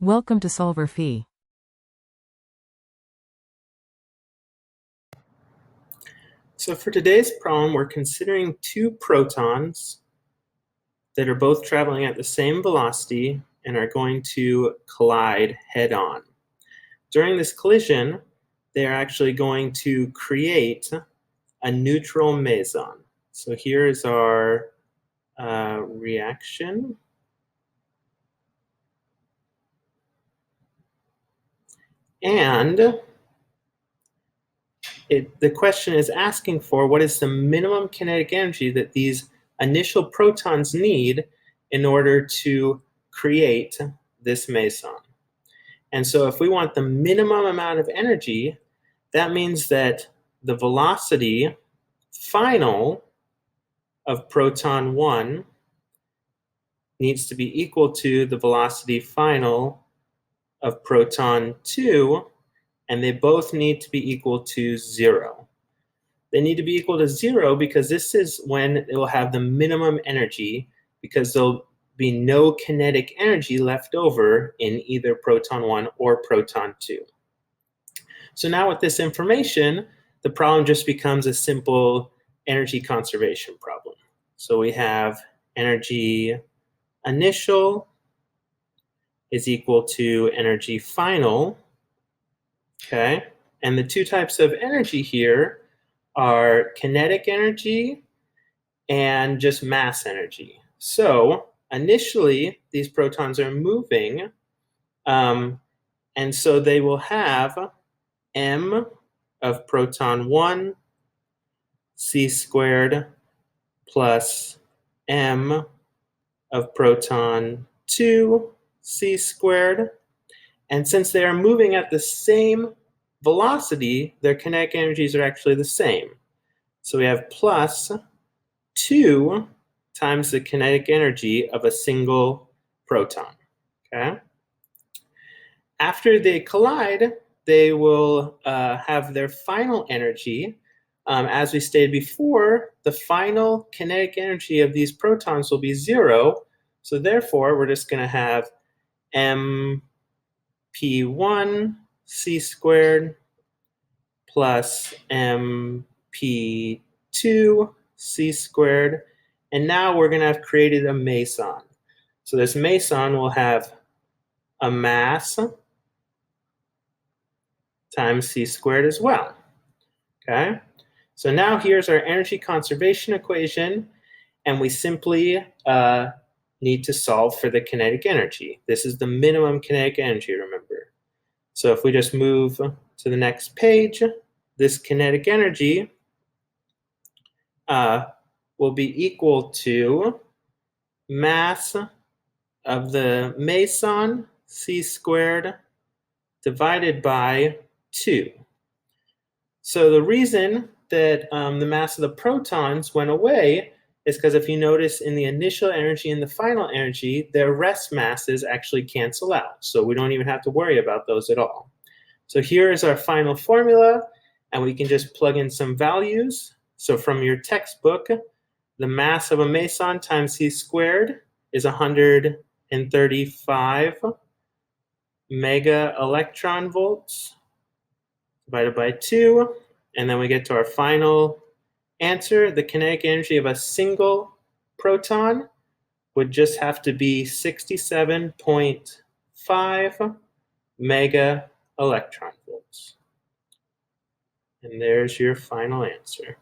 Welcome to solverfy. So for today's problem, we're considering two protons that are both traveling at the same velocity and are going to collide head-on. During this collision, they're actually going to create a neutral meson. So here's our reaction. And the question is asking for what is the minimum kinetic energy that these initial protons need in order to create this meson. And so if we want the minimum amount of energy, that means that the velocity final of proton 1 needs to be equal to the velocity final of proton 2, and they both need to be equal to 0. They need to be equal to 0 because this is when it will have the minimum energy, because there'll be no kinetic energy left over in either proton 1 or proton 2. So now with this information, the problem just becomes a simple energy conservation problem. So we have energy initial is equal to energy final, okay? And the two types of energy here are kinetic energy and just mass energy. So initially, these protons are moving, and so they will have m of proton 1 c squared plus m of proton 2 c squared. And since they are moving at the same velocity, their kinetic energies are actually the same. So we have plus 2 times the kinetic energy of a single proton, okay? After they collide, they will have their final energy. As we stated before, the final kinetic energy of these protons will be 0. So therefore, we're just going to have mp1 c squared plus mp2 c squared. And now we're going to have created a meson. So this meson will have a mass times c squared as well, okay? So now here's our energy conservation equation, and we simply need to solve for the kinetic energy. This is the minimum kinetic energy, remember. So if we just move to the next page, this kinetic energy will be equal to mass of the meson, c squared, divided by 2. So the reason that the mass of the protons went away is because if you notice in the initial energy and the final energy, their rest masses actually cancel out. So we don't even have to worry about those at all. So here is our final formula, and we can just plug in some values. So from your textbook, the mass of a meson times c squared is 135 mega electron volts divided by 2, and then we get to our final answer. The kinetic energy of a single proton would just have to be 67.5 mega electron volts. And there's your final answer.